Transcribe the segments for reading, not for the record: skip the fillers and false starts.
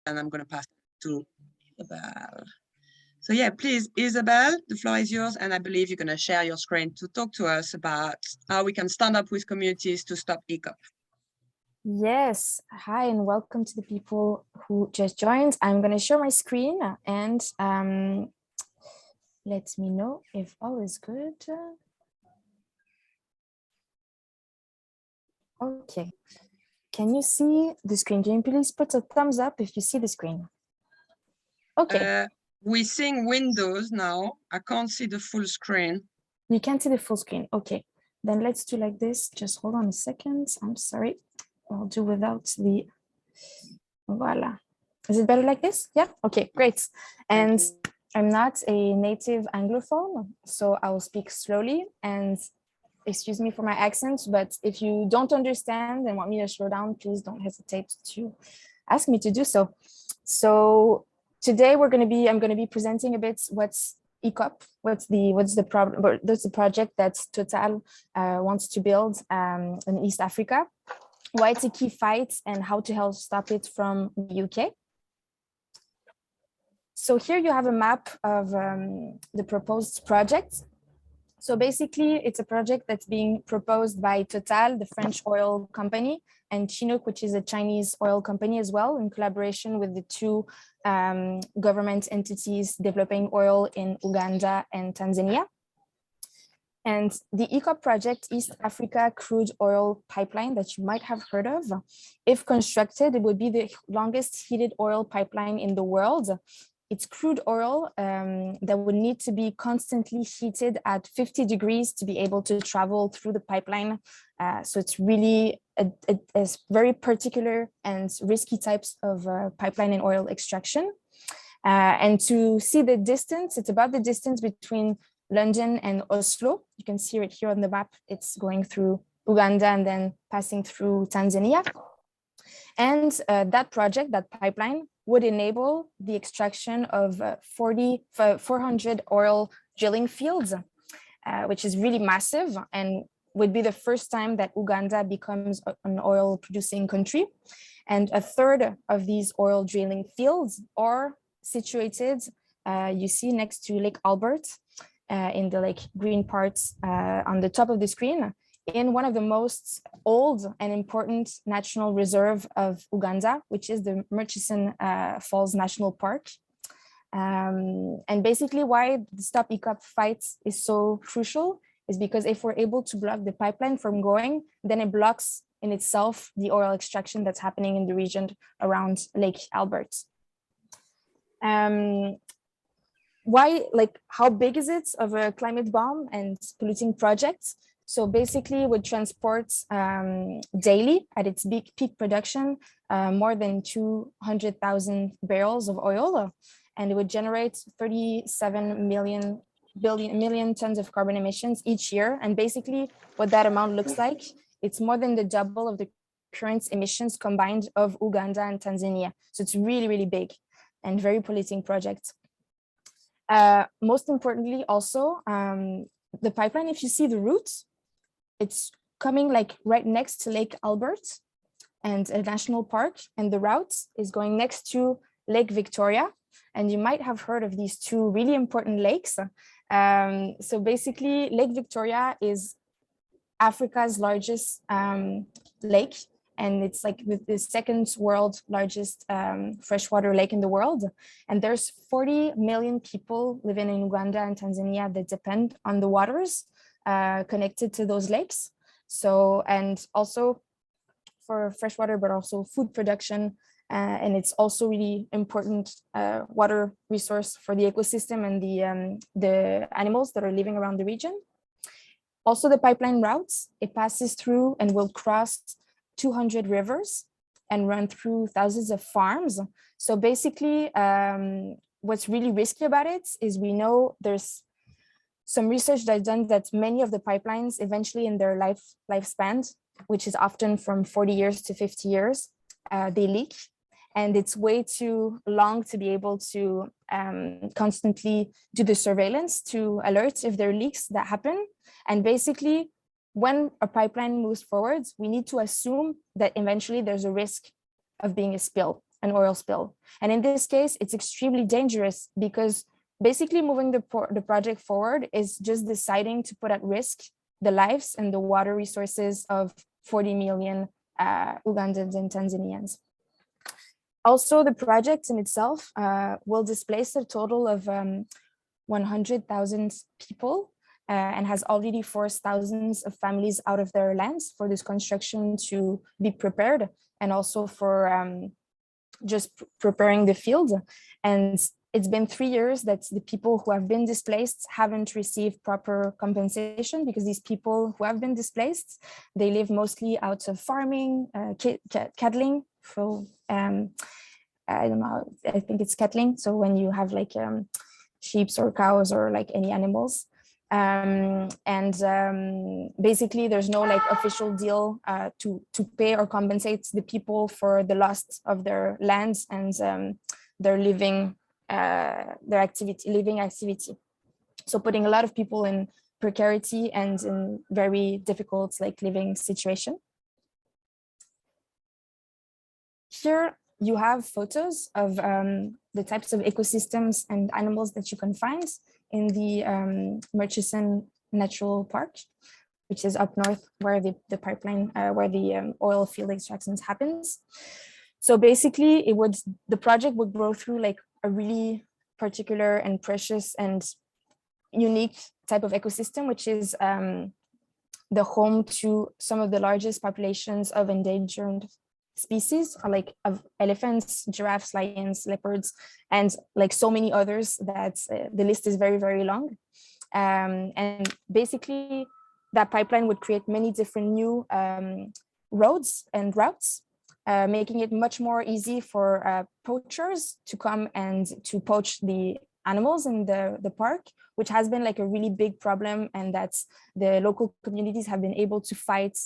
and I'm going to pass it to Isabel. So yeah, please, Isabel, the floor is yours. And I believe you're going to share your screen to talk to us about how we can stand up with communities to stop EACOP. Yes, hi and welcome to the people who just joined. I'm going to share my screen and let me know if all is good. Okay, can you see the screen? Can you please put a thumbs up if you see the screen? Okay. We're seeing windows now. I can't see the full screen. You can't see the full screen. Okay, then let's do like this. Just hold on a second. I'm sorry. I'll do without the, voila. Is it better like this? Yeah, okay, great. And I'm not a native Anglophone, so I will speak slowly and excuse me for my accent, but if you don't understand and want me to slow down, please don't hesitate to ask me to do so. So today I'm going to be presenting a bit what's EACOP, what's the project that Total wants to build in East Africa, why it's a key fight and how to help stop it from the UK. So here you have a map of the proposed project. So basically, it's a project that's being proposed by Total, the French oil company, and Chinook, which is a Chinese oil company as well, in collaboration with the two government entities developing oil in Uganda and Tanzania. And the EACOP project, East Africa Crude Oil Pipeline, that you might have heard of, if constructed, it would be the longest heated oil pipeline in the world. It's crude oil that would need to be constantly heated at 50 degrees to be able to travel through the pipeline. So it's really a very particular and risky types of pipeline and oil extraction. And to see the distance, it's about the distance between London and Oslo. You can see it here on the map. It's going through Uganda and then passing through Tanzania. And that project, that pipeline, would enable the extraction of 400 oil drilling fields, which is really massive and would be the first time that Uganda becomes an oil producing country. And a third of these oil drilling fields are situated, you see next to Lake Albert, in the green parts on the top of the screen, in one of the most old and important national reserve of Uganda, which is the Murchison Falls National Park. And basically why the Stop EACOP fight is so crucial is because if we're able to block the pipeline from going, then it blocks in itself the oil extraction that's happening in the region around Lake Albert. Why, how big is it of a climate bomb and polluting project? So basically it would transport daily at its peak production, more than 200,000 barrels of oil, and it would generate 37 million tons of carbon emissions each year. And basically what that amount looks like, it's more than the double of the current emissions combined of Uganda and Tanzania. So it's really, really big and very polluting project. Most importantly also, the pipeline, if you see the route, it's coming right next to Lake Albert and a national park, and the route is going next to Lake Victoria. And you might have heard of these two really important lakes. So basically Lake Victoria is Africa's largest lake, and it's with the second world largest freshwater lake in the world. And there's 40 million people living in Uganda and Tanzania that depend on the waters connected to those lakes. So, and also for freshwater, but also food production. And it's also really important water resource for the ecosystem and the animals that are living around the region. Also the pipeline routes, it passes through and will cross 200 rivers and run through thousands of farms. So basically, what's really risky about it is we know there's some research that's done that many of the pipelines eventually in their lifespan, which is often from 40 years to 50 years, they leak. And it's way too long to be able to constantly do the surveillance to alert if there are leaks that happen. And basically, when a pipeline moves forward, we need to assume that eventually there's a risk of being a spill. an oil spill. And in this case, it's extremely dangerous because basically moving the project forward is just deciding to put at risk the lives and the water resources of 40 million Ugandans and Tanzanians. Also, the project in itself will displace a total of 100,000 people and has already forced thousands of families out of their lands for this construction to be prepared, and also for just preparing the field. And it's been 3 years that the people who have been displaced haven't received proper compensation, because these people who have been displaced, they live mostly out of farming, cattling. So I don't know, I think it's cattling. So when you have like sheep or cows or like any animals. Basically there's no like official deal to pay or compensate the people for the loss of their lands and their living activity. So putting a lot of people in precarity and in very difficult like living situation. Here you have photos of the types of ecosystems and animals that you can find in the Murchison Natural Park, which is up north where the pipeline, where the oil field extractions happens. So basically the project would go through like a really particular and precious and unique type of ecosystem, which is the home to some of the largest populations of endangered species, like of elephants, giraffes, lions, leopards, and like so many others that the list is very, very long. And basically that pipeline would create many different new roads and routes, making it much more easy for poachers to come and to poach the animals in the park, which has been like a really big problem, and that's the local communities have been able to fight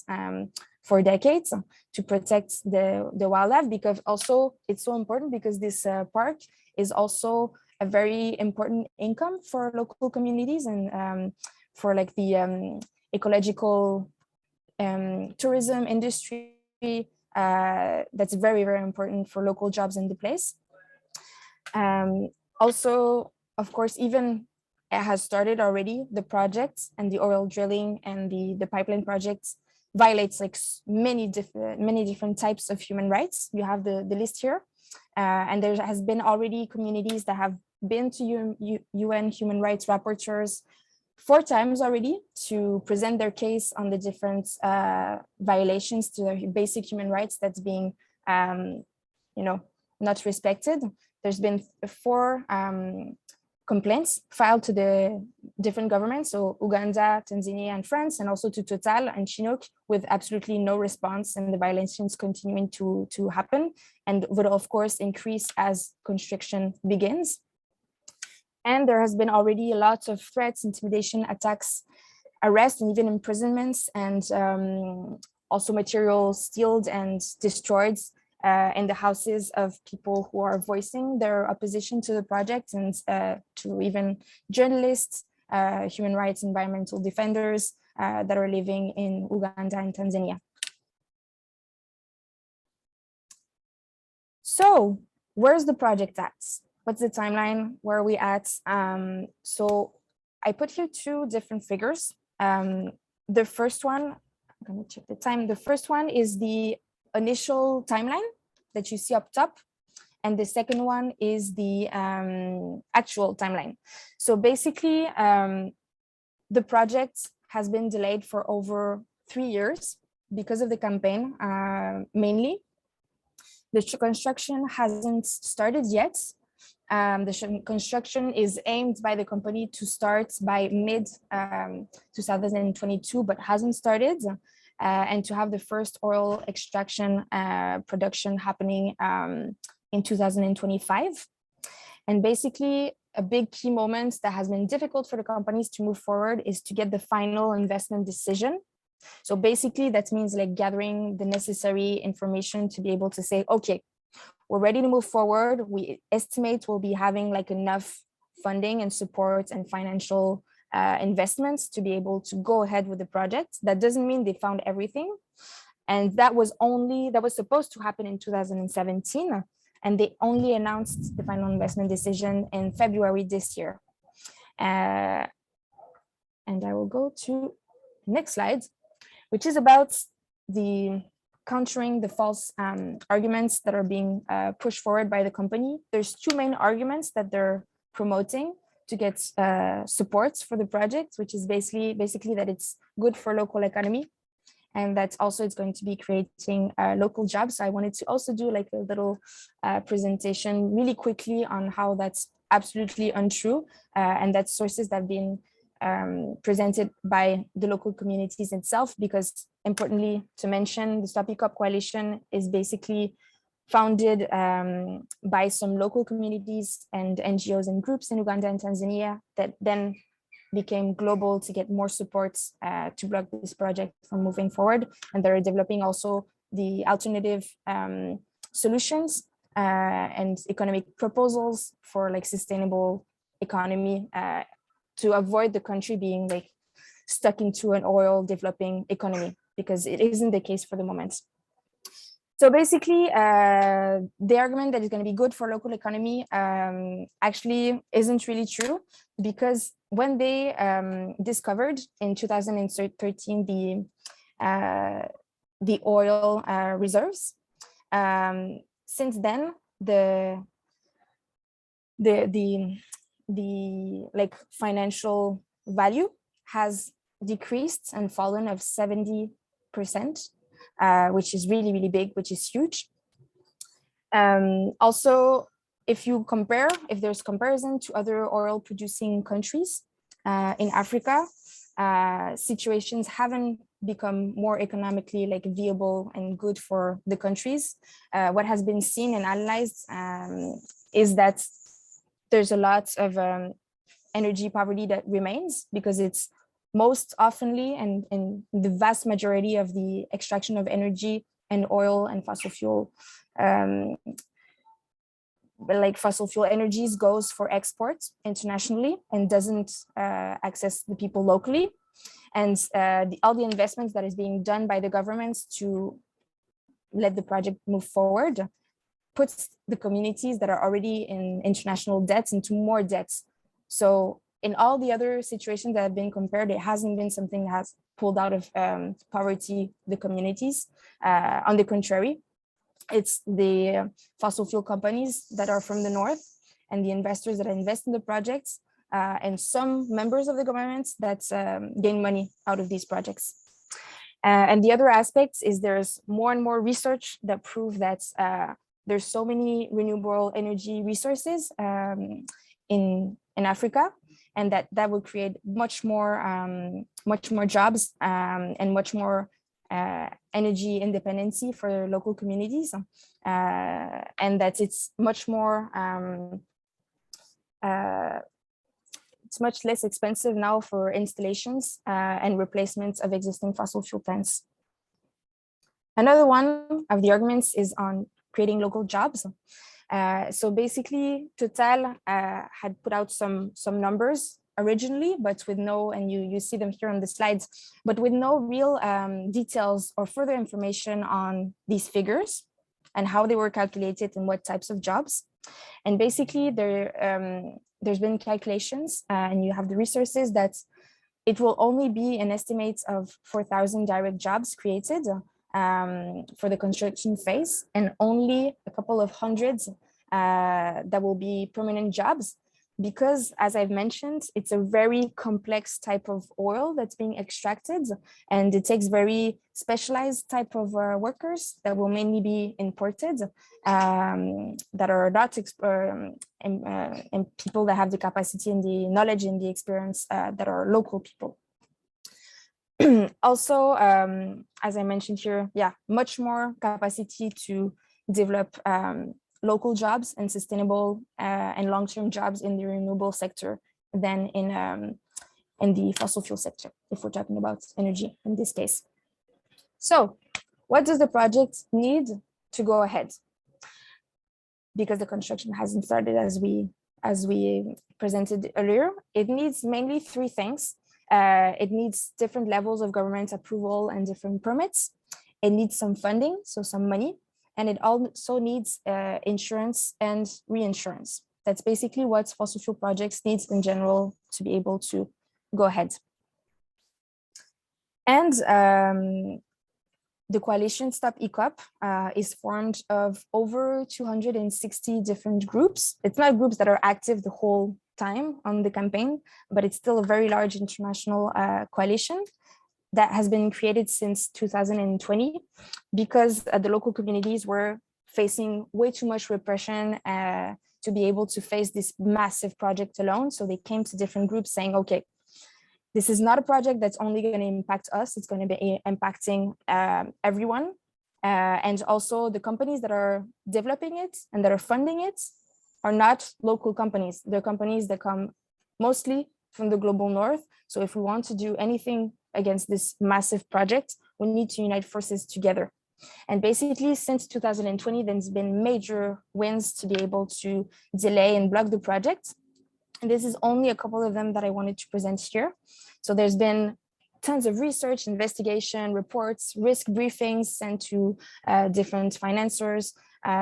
for decades to protect the wildlife, because also it's so important because this park is also a very important income for local communities and for like the ecological tourism industry that's very, very important for local jobs in the place. Also, of course, even it has started already, the project and the oil drilling and the pipeline projects violates like many different types of human rights. You have the list here, and there has been already communities that have been to UN human rights rapporteurs 4 times already to present their case on the different violations to their basic human rights that's being not respected. There's been 4 complaints filed to the different governments, so Uganda, Tanzania, and France, and also to Total and Chinook, with absolutely no response, and the violations continuing to happen, and would of course increase as construction begins. And there has been already a lot of threats, intimidation, attacks, arrests, and even imprisonments, and also materials stealed and destroyed in the houses of people who are voicing their opposition to the project, and to even journalists, human rights, environmental defenders that are living in Uganda and Tanzania. So where's the project at? What's the timeline? Where are we at? So I put here 2 different figures. The first one, I'm gonna check the time. The first one is the initial timeline that you see up top, and the second one is the actual timeline. So basically, the project has been delayed for over 3 years because of the campaign, mainly. The construction hasn't started yet. The construction is aimed by the company to start by mid 2022, but hasn't started. And to have the first oil extraction production happening in 2025. And basically, a big key moment that has been difficult for the companies to move forward is to get the final investment decision. So basically, that means like gathering the necessary information to be able to say, okay, we're ready to move forward. We estimate we'll be having like enough funding and support and financial investments to be able to go ahead with the project. That doesn't mean they found everything. And that was supposed to happen in 2017. and they only announced the final investment decision in February this year. And I will go to the next slide, which is about the countering the false arguments that are being pushed forward by the company. There's two main arguments that they're promoting to get supports for the project, which is basically that it's good for local economy, and that also it's going to be creating local jobs. So I wanted to also do like a little presentation really quickly on how that's absolutely untrue, and that sources that have been presented by the local communities itself, because importantly to mention, the Stop EACOP coalition is basically founded by some local communities and NGOs and groups in Uganda and Tanzania that then became global to get more support to block this project from moving forward. And they're developing also the alternative solutions and economic proposals for like sustainable economy to avoid the country being like stuck into an oil developing economy, because it isn't the case for the moment. So basically, the argument that is going to be good for local economy actually isn't really true, because when they discovered in 2013 the oil reserves, since then the like financial value has decreased and fallen of 70%, which is really, really big, which is huge. Also, if there's comparison to other oil producing countries in Africa, situations haven't become more economically like viable and good for the countries. What has been seen and analyzed is that there's a lot of energy poverty that remains, because it's most oftenly and in the vast majority of the extraction of energy and oil and fossil fuel, like fossil fuel energies goes for export internationally and doesn't access the people locally. And all the investments that is being done by the governments to let the project move forward puts the communities that are already in international debts into more debts. So in all the other situations that have been compared, it hasn't been something that has pulled out of poverty the communities. On the contrary, it's the fossil fuel companies that are from the north and the investors that invest in the projects and some members of the government that gain money out of these projects. And the other aspect is there's more and more research that prove that there's so many renewable energy resources in Africa, and that will create much more jobs and much more energy independency for local communities, and that it's much more it's much less expensive now for installations and replacements of existing fossil fuel plants. Another one of the arguments is on creating local jobs. So basically, Total had put out some numbers originally, but with no, and you see them here on the slides, but with no real details or further information on these figures and how they were calculated and what types of jobs. And basically, there's been calculations, and you have the resources that it will only be an estimate of 4,000 direct jobs created for the construction phase, and only a couple of hundreds that will be permanent jobs, because as I've mentioned, it's a very complex type of oil that's being extracted, and it takes very specialized type of workers that will mainly be imported, that are not and people that have the capacity and the knowledge and the experience that are local people. Also, as I mentioned here, much more capacity to develop local jobs and sustainable and long-term jobs in the renewable sector than in the fossil fuel sector, if we're talking about energy in this case. So what does the project need to go ahead? Because the construction hasn't started as we presented earlier, it needs mainly three things. It needs different levels of government approval and different permits. It needs some funding, so some money. and it also needs insurance and reinsurance. That's basically what fossil fuel projects needs in general to be able to go ahead. And the coalition Stop EACOP is formed of over 260 different groups. It's not groups that are active the whole time on the campaign, but it's still a very large international coalition that has been created since 2020 because the local communities were facing way too much repression to be able to face this massive project alone. So they came to different groups saying, okay, this is not a project that's only going to impact us, it's going to be impacting everyone. And also the companies that are developing it and that are funding it are not local companies. They're companies that come mostly from the global north. So if we want to do anything against this massive project, we need to unite forces together. And basically, since 2020, there's been major wins to be able to delay and block the project. And this is only a couple of them that I wanted to present here. So there's been tons of research, investigation, reports, risk briefings sent to different financiers,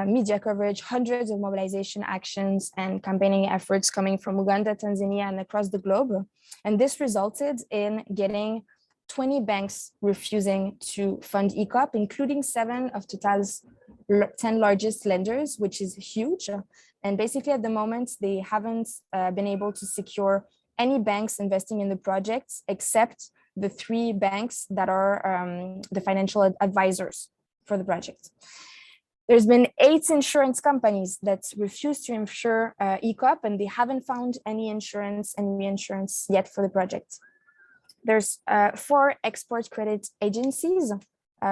media coverage, hundreds of mobilization actions and campaigning efforts coming from Uganda, Tanzania, and across the globe. And this resulted in getting 20 banks refusing to fund EACOP, including 7 of Total's 10 largest lenders, which is huge. And basically at the moment, they haven't been able to secure any banks investing in the projects except the 3 banks that are the financial advisors for the project. There's been 8 insurance companies that refuse to insure EACOP, and they haven't found any insurance and reinsurance yet for the project. There's 4 export credit agencies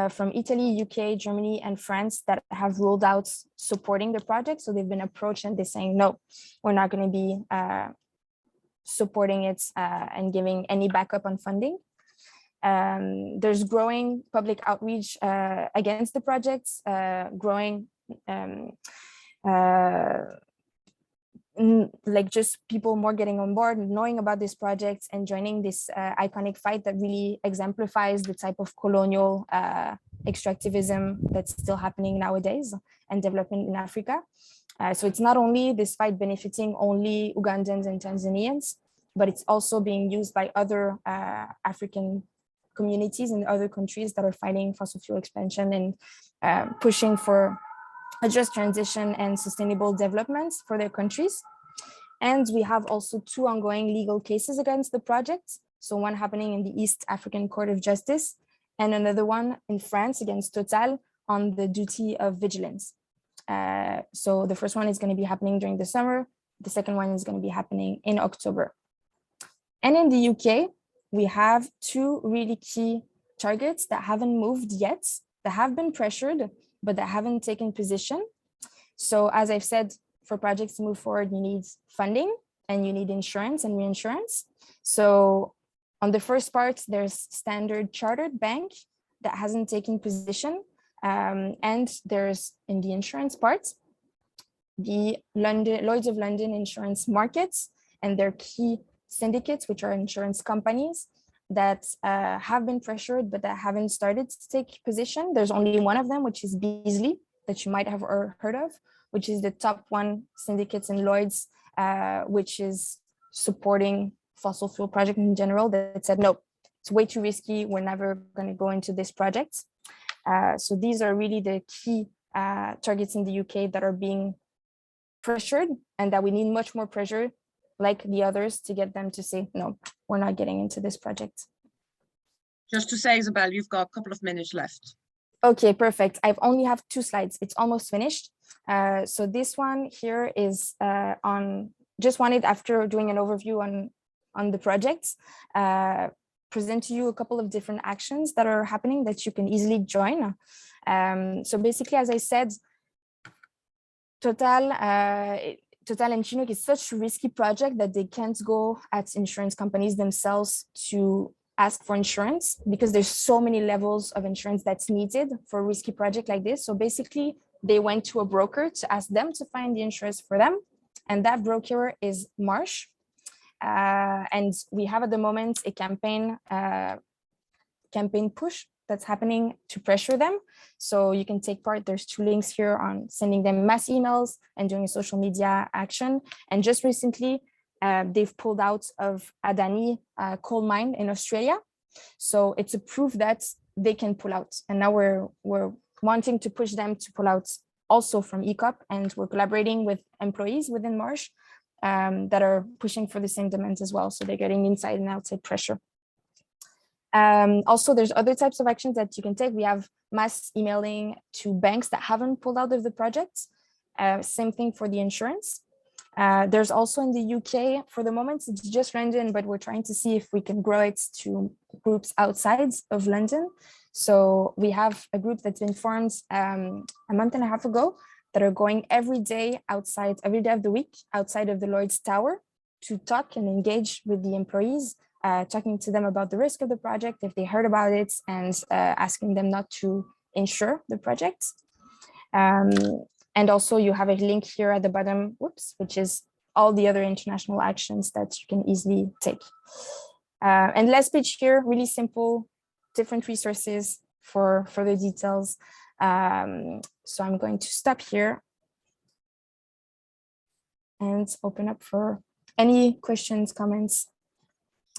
from Italy, UK, Germany, and France that have ruled out supporting the project. So they've been approached and they're saying, no, we're not going to be supporting it and giving any backup on funding. There's growing public outreach against the projects, growing like just people more getting on board, knowing about this project and joining this iconic fight that really exemplifies the type of colonial extractivism that's still happening nowadays and development in Africa. So it's not only this fight benefiting only Ugandans and Tanzanians, but it's also being used by other African communities in other countries that are fighting fossil fuel expansion and pushing for a just transition and sustainable developments for their countries. And we have also 2 ongoing legal cases against the project. So one happening in the East African Court of Justice and another one in France against Total on the duty of vigilance. So the first one is going to be happening during the summer. The second one is going to be happening in October. And in the UK, we have 2 really key targets that haven't moved yet, that have been pressured, but that haven't taken position. So as I've said, for projects to move forward, you need funding and you need insurance and reinsurance. So on the first part, there's Standard Chartered Bank that hasn't taken position. And there's in the insurance part, the Lloyd's of London insurance markets and their key syndicates, which are insurance companies that have been pressured, but that haven't started to take position. There's only one of them, which is Beazley, that you might have heard of, which is the top 1 syndicates in Lloyd's, which is supporting fossil fuel project in general, that said, no, it's way too risky. We're never going to go into this project. So these are really the key targets in the UK that are being pressured and that we need much more pressure like the others to get them to say, no, we're not getting into this project. Just to say, Isabel, you've got a couple of minutes left. Okay, perfect. I've only have 2 slides. It's almost finished. So this one here is on, just wanted after doing an overview on the projects, present to you a couple of different actions that are happening that you can easily join. So basically, as I said, Total and Chinook is such a risky project that they can't go at insurance companies themselves to ask for insurance because there's so many levels of insurance that's needed for a risky project like this. So basically, they went to a broker to ask them to find the insurance for them. And that broker is Marsh. And we have at the moment a campaign push that's happening to pressure them. So you can take part. There's 2 links here on sending them mass emails and doing a social media action. And just recently, they've pulled out of Adani coal mine in Australia. So it's a proof that they can pull out. And now we're wanting to push them to pull out also from EACOP, and we're collaborating with employees within Marsh that are pushing for the same demands as well. So they're getting inside and outside pressure. Also, there's other types of actions that you can take. We have mass emailing to banks that haven't pulled out of the project. Same thing for the insurance. There's also in the UK, for the moment, it's just London, but we're trying to see if we can grow it to groups outside of London. So we have a group that's been formed a month and a half ago that are going every day of the week, outside of the Lloyd's Tower to talk and engage with the employees, talking to them about the risk of the project, if they heard about it, and asking them not to insure the project. And also you have a link here at the bottom, which is all the other international actions that you can easily take. And last page here, really simple, different resources for further details. So I'm going to stop here and open up for any questions, comments.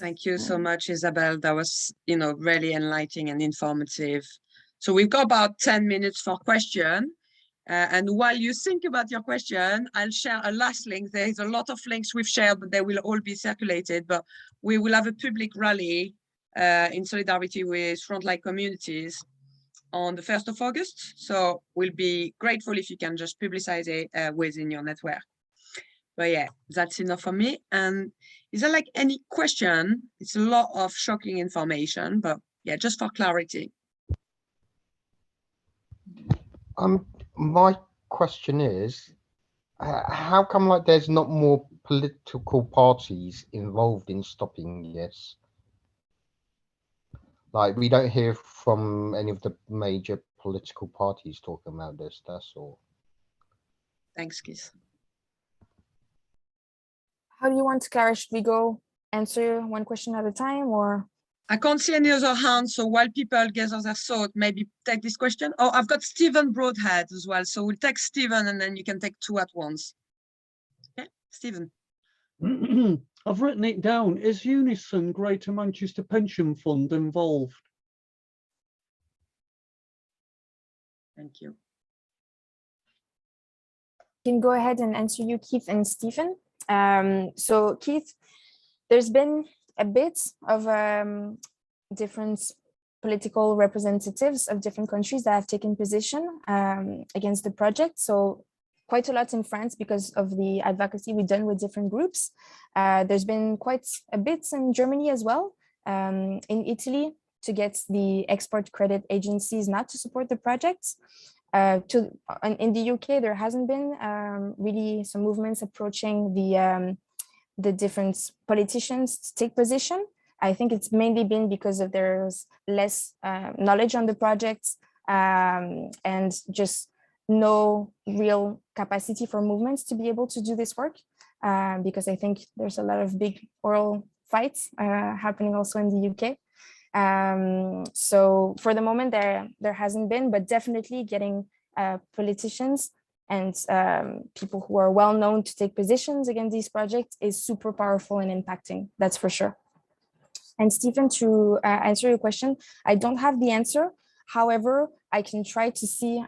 Thank you so much, Isabel. That was, really enlightening and informative. So we've got about 10 minutes for question. And while you think about your question, I'll share a last link. There is a lot of links we've shared, but they will all be circulated. But we will have a public rally in solidarity with frontline communities on the 1st of August. So we'll be grateful if you can just publicize it within your network. But yeah, that's enough for me. And is there like any question? It's a lot of shocking information, but yeah, just for clarity. My question is, how come like there's not more political parties involved in stopping this? Like we don't hear from any of the major political parties talking about this, that's all. Thanks, Keith. How do you want to, Clara? Should we go answer one question at a time, or? I can't see any other hands, so while people gather their thought, maybe take this question. Oh, I've got Stephen Broadhead as well, so we'll take Stephen and then you can take 2 at once. Okay, Stephen. I've written it down. Is Unison Greater Manchester Pension Fund involved? Thank you. Can go ahead and answer you, Keith and Stephen. So Keith, there's been a bit of different political representatives of different countries that have taken position against the project. So quite a lot in France because of the advocacy we've done with different groups. There's been quite a bit in Germany as well, in Italy, to get the export credit agencies not to support the project. In the UK, there hasn't been really some movements approaching the different politicians to take position. I think it's mainly been because of there's less knowledge on the project and just no real capacity for movements to be able to do this work, because I think there's a lot of big oral fights happening also in the UK. So for the moment there hasn't been, but definitely getting politicians and people who are well known to take positions against these projects is super powerful and impacting, that's for sure. And Stephen, to answer your question, I don't have the answer. However, I can try to see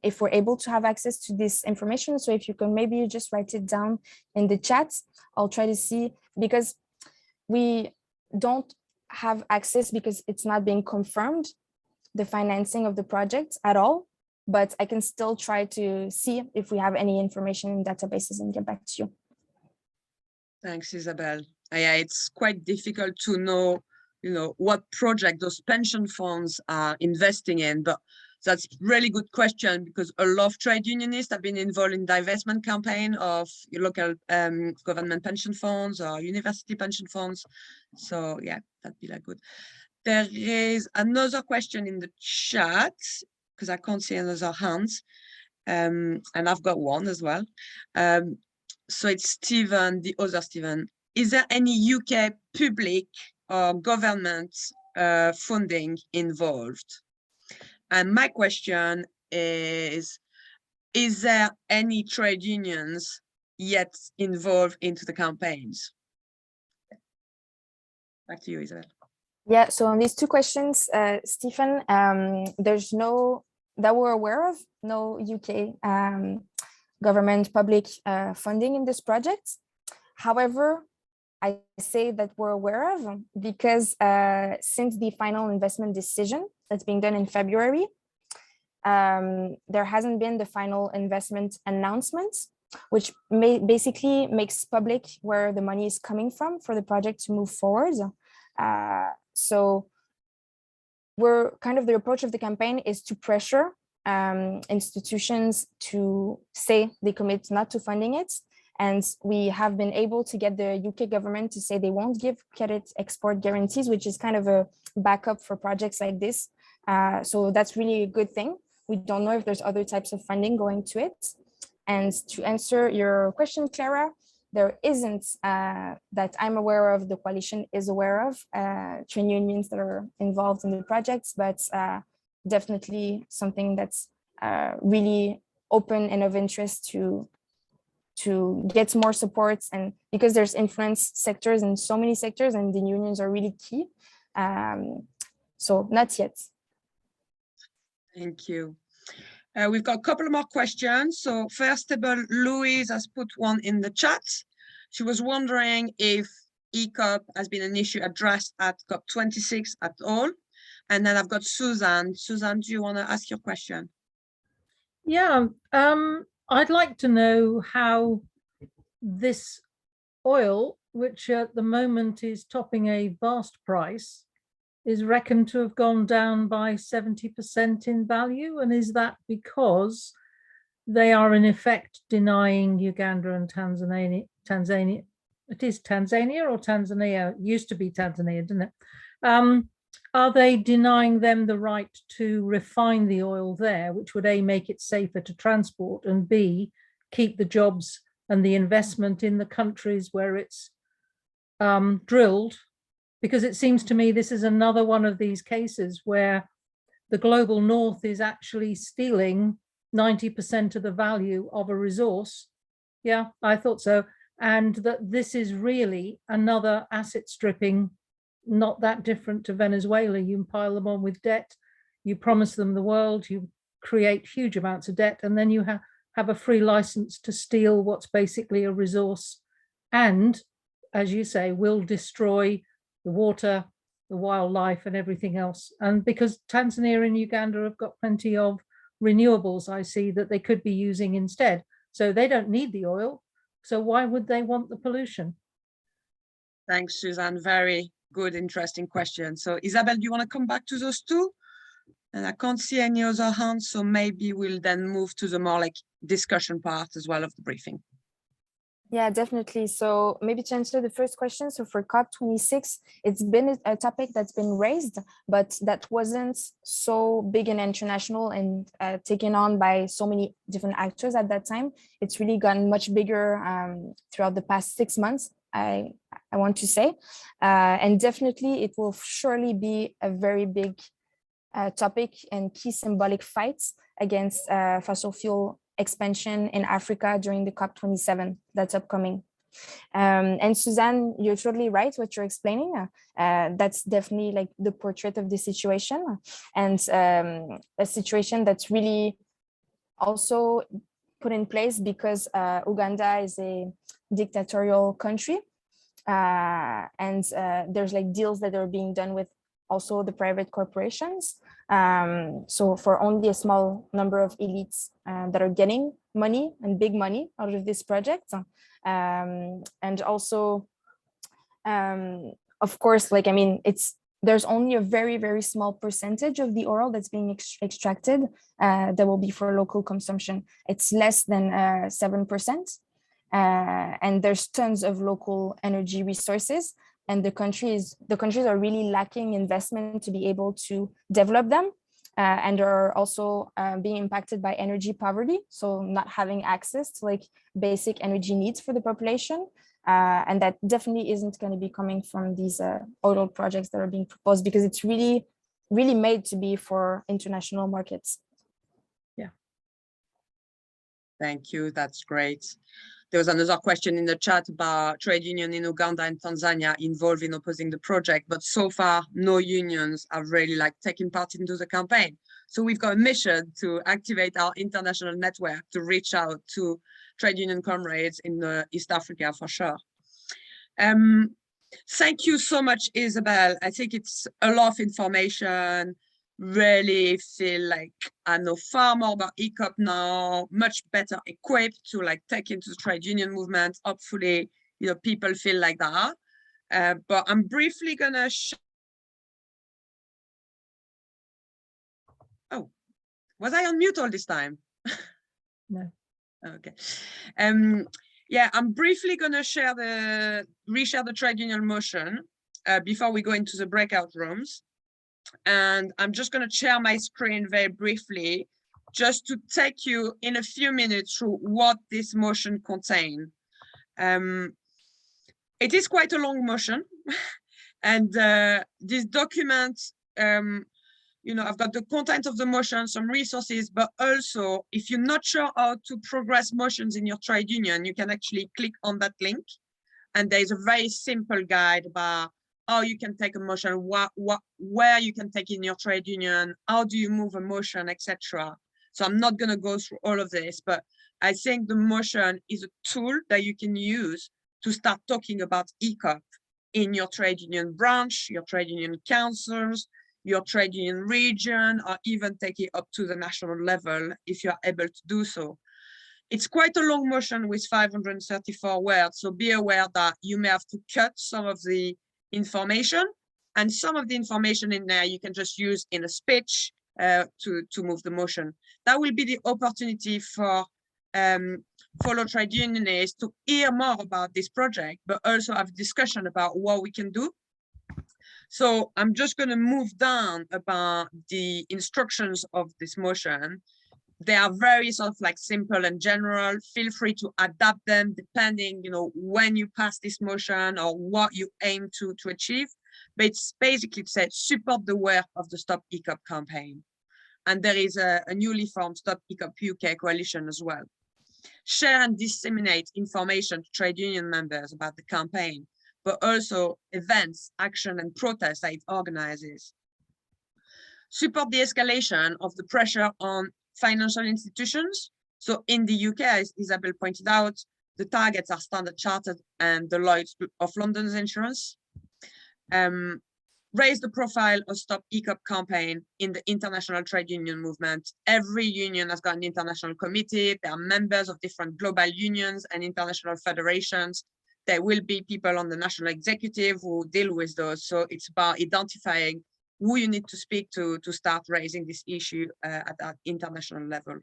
if we're able to have access to this information. So if you can maybe just write it down in the chat, I'll try to see, because we don't have access because it's not being confirmed, the financing of the project at all. But I can still try to see if we have any information in databases and get back to you. Thanks, Isabel. Yeah, it's quite difficult to know, what project those pension funds are investing in, but that's really good question, because a lot of trade unionists have been involved in divestment campaign of local government pension funds or university pension funds. So yeah, that'd be like good. There is another question in the chat, because I can't see another hands, and I've got one as well. So it's Stephen, the other Stephen. Is there any UK public or government funding involved. And my question is there any trade unions yet involved into the campaigns? Back to you, Isabel. Yeah, so on these two questions, Stephen, there's no, that we're aware of, no UK government public funding in this project. However, I say that we're aware of because since the final investment decision that's being done in February, there hasn't been the final investment announcement, which basically makes public where the money is coming from for the project to move forward. So we're kind of, the approach of the campaign is to pressure institutions to say they commit not to funding it. And we have been able to get the UK government to say they won't give credit export guarantees, which is kind of a backup for projects like this. So that's really a good thing. We don't know if there's other types of funding going to it. And to answer your question, Clara, there isn't, that I'm aware of, the coalition is aware of, trade unions that are involved in the projects, but definitely something that's really open and of interest to get more supports, and because there's influence sectors in so many sectors and the unions are really key. So not yet. Thank you. We've got a couple of more questions. So first of all, Louise has put one in the chat. She was wondering if EACOP has been an issue addressed at COP26 at all. And then I've got Suzanne. Suzanne, do you want to ask your question? Yeah, I'd like to know how this oil, which at the moment is topping a vast price, is reckoned to have gone down by 70% in value. And is that because they are in effect denying Uganda and Tanzania, it is Tanzania or Tanzania, it used to be Tanzania, didn't it? Are they denying them the right to refine the oil there, which would A, make it safer to transport, and B, keep the jobs and the investment in the countries where it's drilled? Because it seems to me this is another one of these cases where the global north is actually stealing 90% of the value of a resource. Yeah, I thought so. And that this is really another asset stripping, not that different to Venezuela. You pile them on with debt, you promise them the world, you create huge amounts of debt, and then you have a free license to steal what's basically a resource, and, as you say, will destroy the water, the wildlife, and everything else. And because Tanzania and Uganda have got plenty of renewables, I see that they could be using instead. So they don't need the oil. So why would they want the pollution? Thanks, Suzanne. Very good, interesting question. So Isabel, do you want to come back to those two? And I can't see any other hands, so maybe we'll then move to the more like discussion part as well of the briefing. Yeah, definitely. So maybe to answer the first question, so for COP26, it's been a topic that's been raised, but that wasn't so big and international and taken on by so many different actors at that time. It's really gotten much bigger throughout the past 6 months, I want to say. And definitely it will surely be a very big topic and key symbolic fights against fossil fuel expansion in Africa during the COP27 that's upcoming. And Suzanne, you're totally right what you're explaining. That's definitely like the portrait of the situation, and a situation that's really also put in place because Uganda is a dictatorial country, and there's like deals that are being done with also the private corporations. So for only a small number of elites that are getting money and big money out of this project. And also, of course, like, I mean, there's only a very, very small percentage of the oil that's being extracted that will be for local consumption. It's less than 7%. And there's tons of local energy resources. And the countries are really lacking investment to be able to develop them, and are also being impacted by energy poverty. So not having access to like basic energy needs for the population. And that definitely isn't going to be coming from these oil projects that are being proposed, because it's really made to be for international markets. Thank you. That's great. There was another question in the chat about trade union in Uganda and Tanzania involved in opposing the project, but so far no unions have really taken part into the campaign. So we've got a mission to activate our international network to reach out to trade union comrades in East Africa for sure. Thank you so much, Isabel. I think it's a lot of information. Really feel like I know far more about EACOP now, much better equipped to take into the trade union movement. Hopefully, people feel like that. But I'm briefly gonna oh, was I on mute all this time? No. Okay. Yeah, I'm briefly gonna reshare the trade union motion before we go into the breakout rooms. And I'm just going to share my screen very briefly, just to take you in a few minutes through what this motion contains. It is quite a long motion, and this document, I've got the content of the motion, some resources, but also if you're not sure how to progress motions in your trade union, you can actually click on that link, and there's a very simple guide about how you can take a motion, where you can take in your trade union, how do you move a motion, etc. So I'm not going to go through all of this, but I think the motion is a tool that you can use to start talking about EACOP in your trade union branch, your trade union councils, your trade union region, or even take it up to the national level if you are able to do so. It's quite a long motion with 534 words, so be aware that you may have to cut some of the information, and some of the information in there you can just use in a speech to move the motion. That will be the opportunity for fellow trade unionists to hear more about this project, but also have a discussion about what we can do. So I'm just going to move down about the instructions of this motion. They are very sort of simple and general. Feel free to adapt them depending, when you pass this motion or what you aim to achieve. But it's basically to say support the work of the Stop EACOP campaign. And there is a newly formed Stop EACOP UK coalition as well. Share and disseminate information to trade union members about the campaign, but also events, action, and protests that it organizes. Support the escalation of the pressure on financial institutions. So in the UK, as Isabel pointed out, the targets are Standard Chartered and the Lloyd's of London's insurance. Raise the profile of Stop EACOP campaign in the international trade union movement. Every union has got an international committee. There are members of different global unions and international federations. There will be people on the national executive who deal with those. So it's about identifying who you need to speak to start raising this issue at that international level.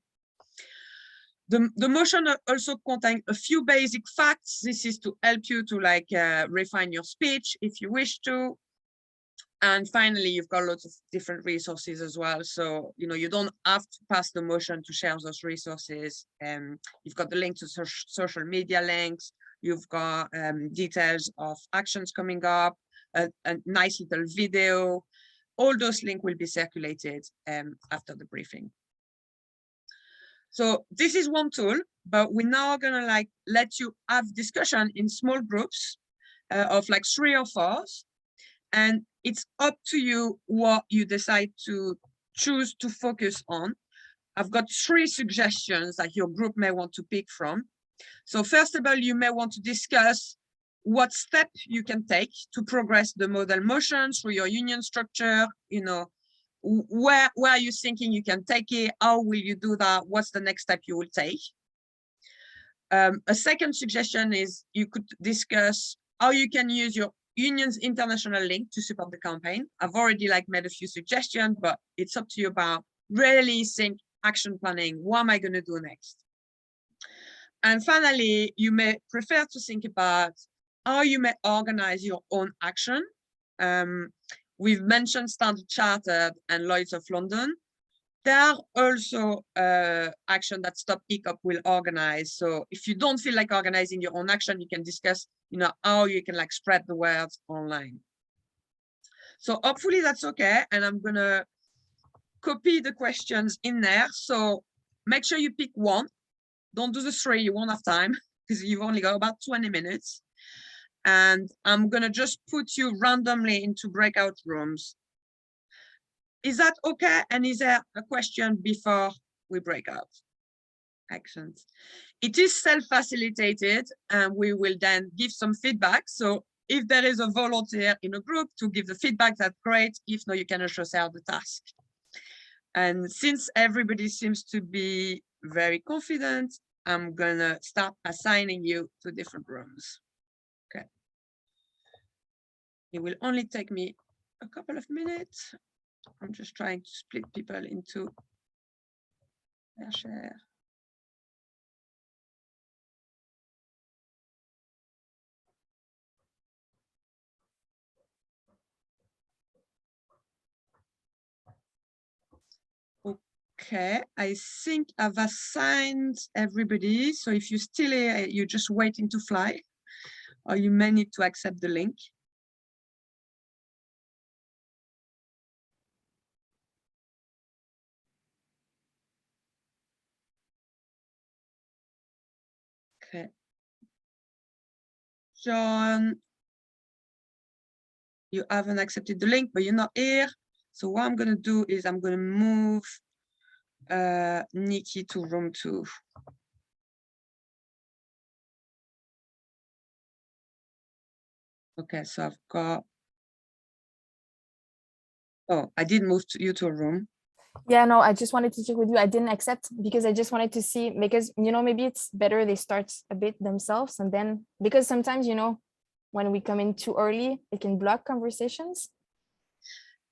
The motion also contains a few basic facts. This is to help you to refine your speech if you wish to. And finally, you've got lots of different resources as well. So, you don't have to pass the motion to share those resources. You've got the link to social media links. You've got details of actions coming up, a nice little video. All those links will be circulated after the briefing. So this is one tool, but we're now gonna let you have discussion in small groups of 3 or 4, and it's up to you what you decide to choose to focus on. I've got 3 suggestions that your group may want to pick from. So first of all, you may want to discuss what step you can take to progress the model motion through your union structure. Where are you thinking you can take it? How will you do that? What's the next step you will take? A second suggestion is you could discuss how you can use your union's international link to support the campaign. I've already made a few suggestions, but it's up to you about really think action planning. What am I going to do next? And finally, you may prefer to think about how you may organize your own action. We've mentioned Standard Chartered and Lloyd's of London. There are also action that Stop EACOP will organize. So if you don't feel like organizing your own action, you can discuss, how you can like spread the word online. So hopefully that's okay. And I'm gonna copy the questions in there. So make sure you pick one. Don't do the three, you won't have time because you've only got about 20 minutes. And I'm gonna just put you randomly into breakout rooms. Is that okay? And is there a question before we break out? Actions. It is self-facilitated and we will then give some feedback. So if there is a volunteer in a group to give the feedback, that's great. If not, you can also share the task. And since everybody seems to be very confident, I'm gonna start assigning you to different rooms. Okay. It will only take me a couple of minutes. I'm just trying to split people into their share. Okay, I think I've assigned everybody. So if you're still here, you're just waiting to fly, or you may need to accept the link. Okay. John, you haven't accepted the link, but you're not here. So what I'm going to do is I'm going to move Nikki to room 2. Okay, so I've got, oh, I did move you to a room. Yeah, no, I just wanted to check with you. I didn't accept because I just wanted to see, because, maybe it's better they start a bit themselves and then, because sometimes, when we come in too early, it can block conversations.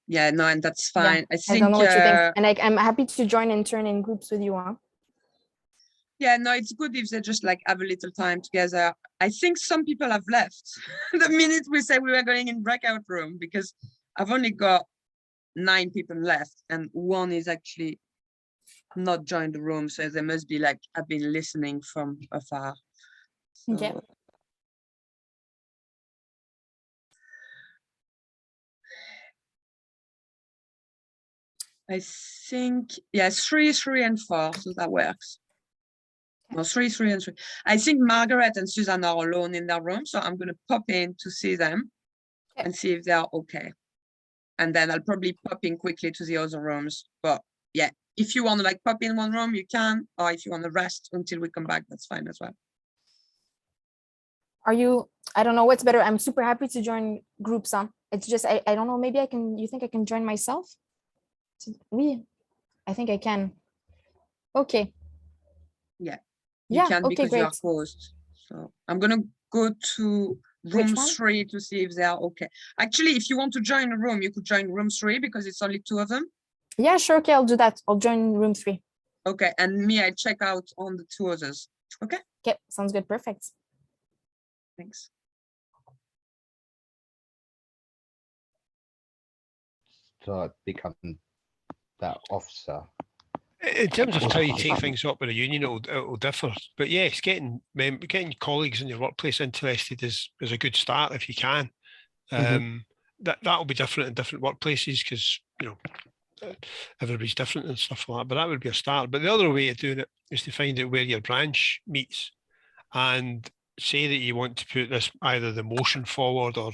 Yeah, no, and that's fine. Yeah, I think, don't know what you think. And I'm happy to join and turn in groups with you, huh? Yeah, no, it's good if they just like have a little time together. I think some people have left the minute we say we were going in breakout room, because I've only got 9 people left and one is actually not joined the room. So they must be like, I've been listening from afar. So, Okay. I think, yeah, 3, 3, and 4. So that works. No, 3, 3, and 3. I think Margaret and Susan are alone in their room. So I'm going to pop in to see them and see if they are okay. And then I'll probably pop in quickly to the other rooms. But yeah, if you want to like pop in one room, you can. Or if you want to rest until we come back, that's fine as well. Are you, I don't know what's better. I'm super happy to join groups, huh? It's just, I don't know, maybe you think I can join myself? I think I can. Okay. Yeah, you can okay, because you are great. closed. So I'm going to go to room 3 to see if they are okay. Actually, if you want to join a room, you could join room 3 because it's only 2 of them. Yeah, sure. Okay, I'll do that. I'll join room 3. Okay, and me, I check out on the 2 others. Okay. Okay, sounds good. Perfect. Thanks. So become that officer. In terms of how you take things up with a union, it'll differ. But yes, getting colleagues in your workplace interested is a good start if you can. That'll be different in different workplaces because everybody's different and stuff like that. But that would be a start. But the other way of doing it is to find out where your branch meets and say that you want to put this either the motion forward or